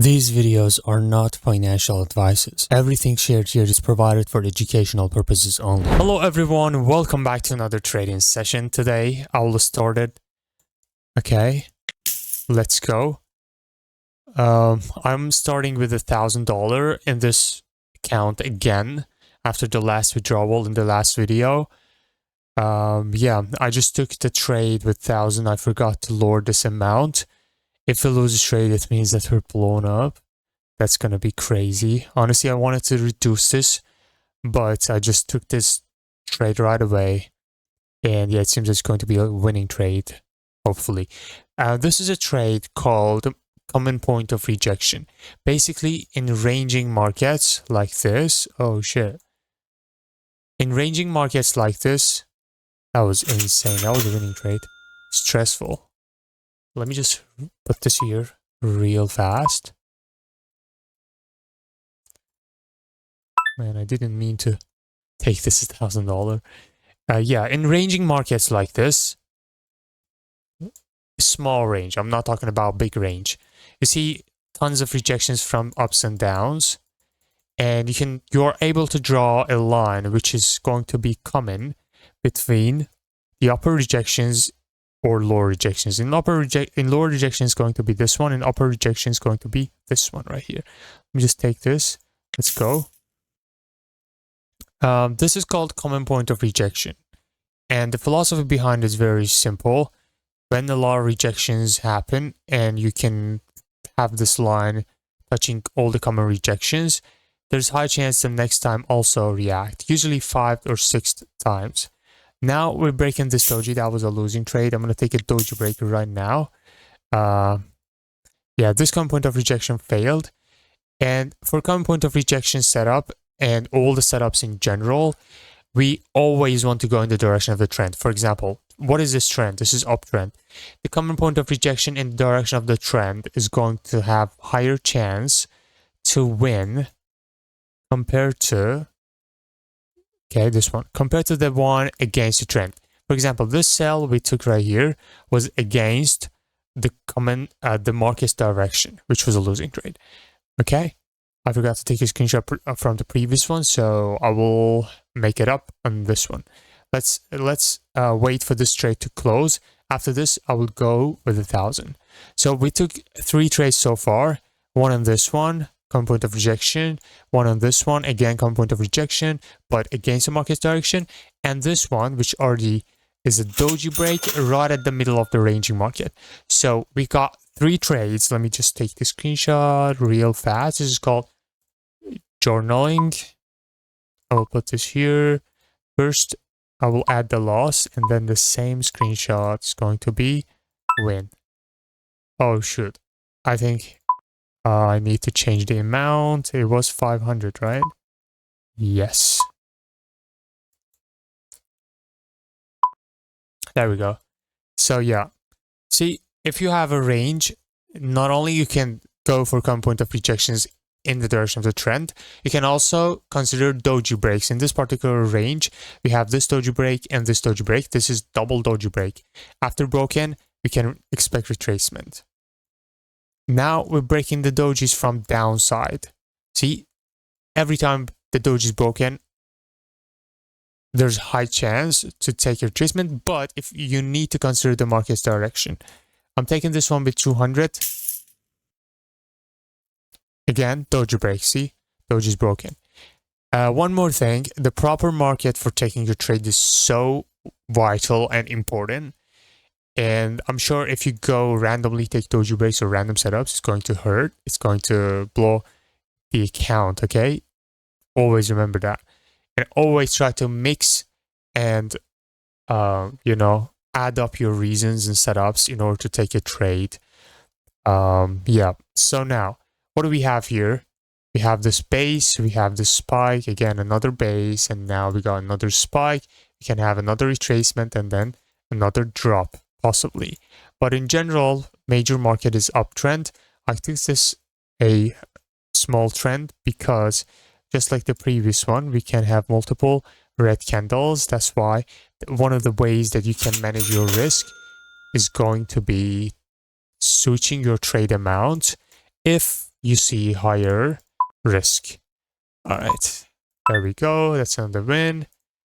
These videos are not financial advices. Everything shared here is provided for educational purposes only. Hello everyone, welcome back to another trading session. Today I will start it. Okay, let's go. I'm starting with $1,000 in this account again after the last withdrawal in the last video. Yeah, I just took the trade with 1,000. I forgot to lower this amount. If we lose a trade, it means that we're blown up. That's going to be crazy. Honestly, I wanted to reduce this, but I just took this trade right away. And yeah, it seems it's going to be a winning trade, hopefully. This is a trade called common point of rejection. Basically, in ranging markets like this, oh shit. In ranging markets like this, that was insane. That was a winning trade. Stressful. Let me just put this here real fast. Man, I didn't mean to take this $1,000. Yeah, in ranging markets like this, small range, I'm not talking about big range. You see tons of rejections from ups and downs, and you're able to draw a line which is going to be common between the upper rejections or lower rejections. In lower rejection is going to be this one, and upper rejection is going to be this one right here. Let me just take this. Let's go. This is called common point of rejection, and the philosophy behind it is very simple. When a lot of rejections happen and you can have this line touching all the common rejections, there's high chance the next time also react, usually 5 or 6 times. Now we're breaking this doji. That was a losing trade. I'm going to take a doji break right now. Yeah, this common point of rejection failed. And for common point of rejection setup and all the setups in general, we always want to go in the direction of the trend. For example, what is this trend? This is uptrend. The common point of rejection in the direction of the trend is going to have higher chance to win compared to this one, compared to the one against the trend. For example, this sell we took right here was against the the market's direction, which was a losing trade. Okay, I forgot to take a screenshot from the previous one, so I will make it up on this one. Let's wait for this trade to close. After this, I will go with 1,000. So we took 3 trades so far. One on this one, common point of rejection, one on this one, again common point of rejection, but against the market's direction, and this one, which already is a doji break right at the middle of the ranging market. So we got 3 trades. Let me just take the screenshot real fast. This is called journaling. I will put this here. First, I will add the loss, and then the same screenshot is going to be win. Oh shoot, I think I need to change the amount. It was 500, right? Yes. There we go. So yeah, see, if you have a range, not only you can go for common point of rejections in the direction of the trend, you can also consider doji breaks. In this particular range, we have this doji break and this doji break. This is double doji break. After broken, we can expect retracement. Now we're breaking the dojis from downside. See, every time the doji is broken, there's high chance to take your retracement, but if you need to consider the market's direction. I'm taking this one with 200. Again, doji break. See, doji is broken. One more thing, the proper market for taking your trade is so vital and important. And I'm sure if you go randomly take doji breaks or random setups, it's going to hurt. It's going to blow the account, okay? Always remember that. And always try to mix and, add up your reasons and setups in order to take a trade. Yeah, so now, what do we have here? We have this base, we have this spike, again, another base, and now we got another spike. We can have another retracement and then another drop. Possibly, but in general, major market is uptrend. I think this a small trend because just like the previous one, we can have multiple red candles. That's why one of the ways that you can manage your risk is going to be switching your trade amount. If you see higher risk. All right, there we go. That's another win.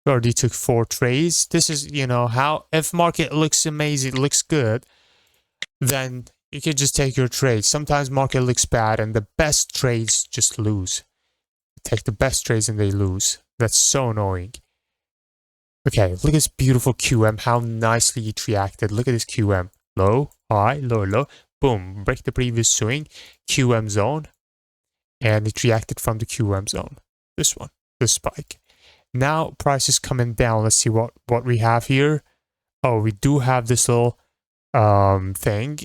We already took 4 trades. This is, you know, how if market looks amazing, looks good, then you can just take your trades. Sometimes market looks bad and the best trades just lose. Take the best trades and they lose. That's so annoying. Okay, look at this beautiful QM, how nicely it reacted. Look at this QM. Low, high, low, low. Boom, break the previous swing. QM zone. And it reacted from the QM zone. This one, this spike. Now price is coming down. Let's see what we have here. Oh, we do have this little thing.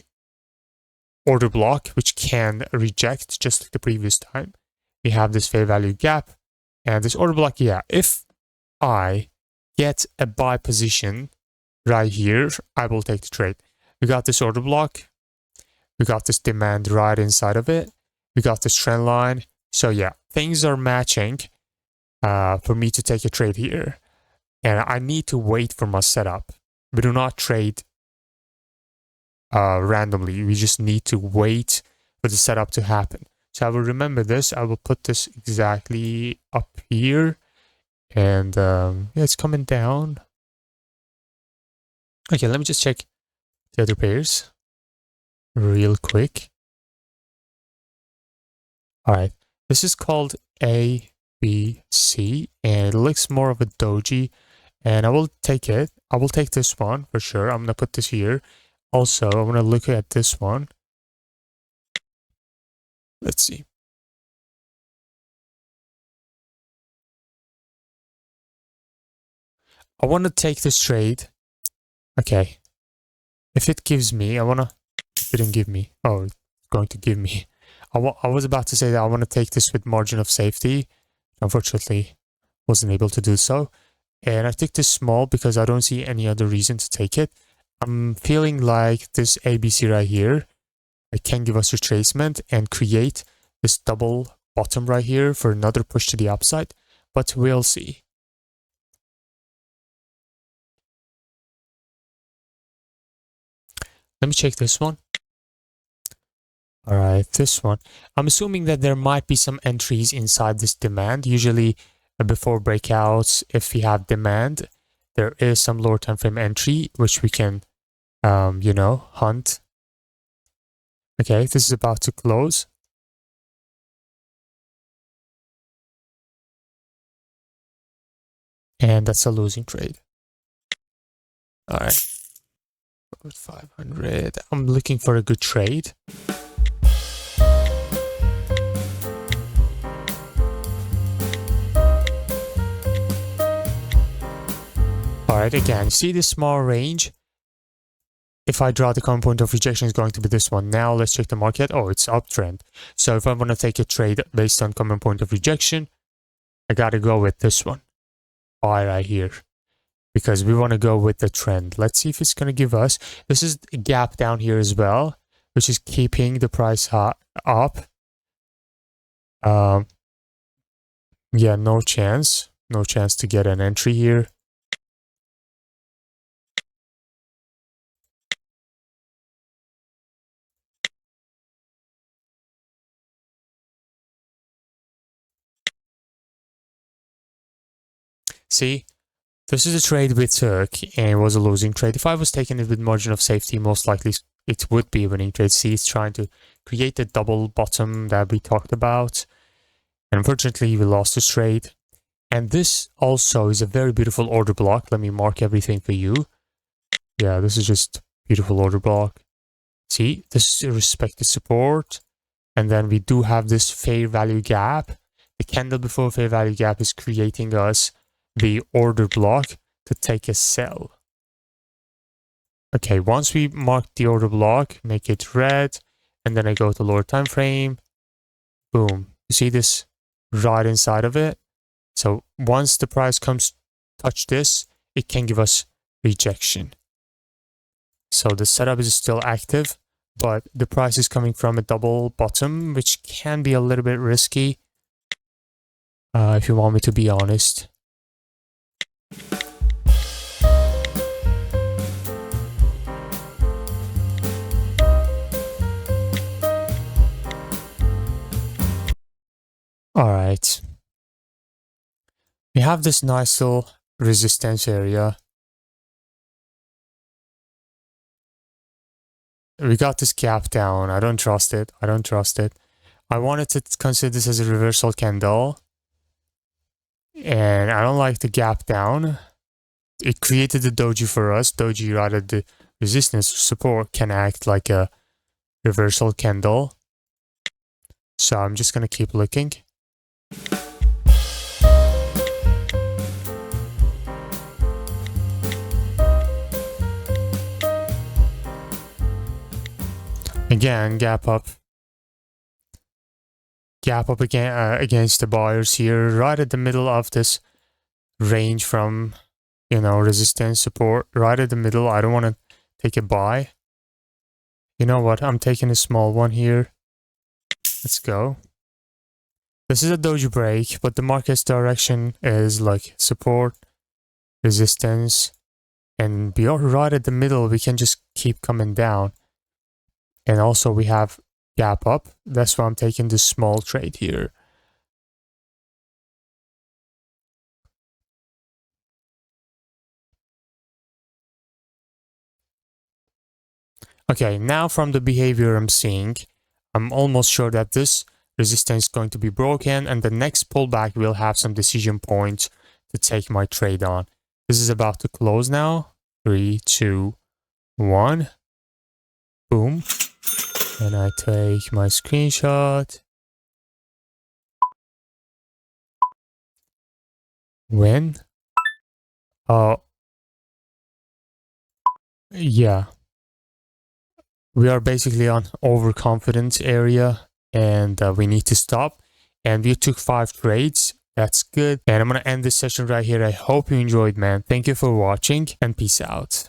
Order block, which can reject just like the previous time. We have this fair value gap. And this order block, yeah, if I get a buy position right here, I will take the trade. We got this order block. We got this demand right inside of it. We got this trend line. So yeah, things are matching for me to take a trade here. And I need to wait for my setup. We do not trade randomly. We just need to wait for the setup to happen. So I will remember this. I will put this exactly up here. And yeah, it's coming down. Okay, let me just check the other pairs real quick. All right, this is called ABC, and it looks more of a doji, and I will take it. I will take this one for sure. I'm gonna put this here. Also, I'm gonna look at this one. Let's see. I want to take this trade. Okay. If it gives me, it didn't give me. Oh, it's going to give me. I was about to say that I want to take this with margin of safety. Unfortunately, wasn't able to do so. And I took this small because I don't see any other reason to take it. I'm feeling like this ABC right here, it can give us retracement and create this double bottom right here for another push to the upside. But we'll see. Let me check this one. All right, this one. I'm assuming that there might be some entries inside this demand. Usually before breakouts, if we have demand, there is some lower time frame entry, which we can, you know, hunt. Okay, this is about to close. And that's a losing trade. All right. 500. I'm looking for a good trade. Alright, again, see this small range? If I draw the common point of rejection is going to be this one. Now let's check the market. Oh, it's uptrend. So if I want to take a trade based on common point of rejection, I gotta go with this one. Buy right here. Because we want to go with the trend. Let's see if it's going to give us. This is a gap down here as well, which is keeping the price up. Yeah, no chance. No chance to get an entry here. See? This is a trade we took and it was a losing trade. If I was taking it with margin of safety, most likely it would be a winning trade. See, it's trying to create the double bottom that we talked about. And unfortunately, we lost this trade. And this also is a very beautiful order block. Let me mark everything for you. Yeah, this is just beautiful order block. See, this is a respected support. And then we do have this fair value gap. The candle before fair value gap is creating us the order block to take a sell. Okay, once we mark the order block, make it red, and then I go to lower time frame. Boom. You see this right inside of it? So once the price comes touch this, it can give us rejection. So the setup is still active, but the price is coming from a double bottom, which can be a little bit risky, if you want me to be honest. All right. We have this nice little resistance area. We got this gap down. I don't trust it. I don't trust it. I wanted to consider this as a reversal candle. And I don't like the gap down. It created the doji for us. Doji, rather the resistance support, can act like a reversal candle. So I'm just going to keep looking. Again, gap up. Gap up again against the buyers here, right at the middle of this range from, you know, resistance support, right at the middle. I don't want to take a buy. You know what? I'm taking a small one here. Let's go. This is a doji break, but the market's direction is like support, resistance, and we are right at the middle. We can just keep coming down. And also we have gap up. That's why I'm taking this small trade here. Okay, now from the behavior I'm seeing, I'm almost sure that this resistance is going to be broken, and the next pullback will have some decision points to take my trade on. This is about to close now. 3, 2, 1. Boom. And I take my screenshot. When? Yeah. We are basically on overconfidence area, and we need to stop. And we took 5 trades. That's good. And I'm going to end this session right here. I hope you enjoyed, man. Thank you for watching, and peace out.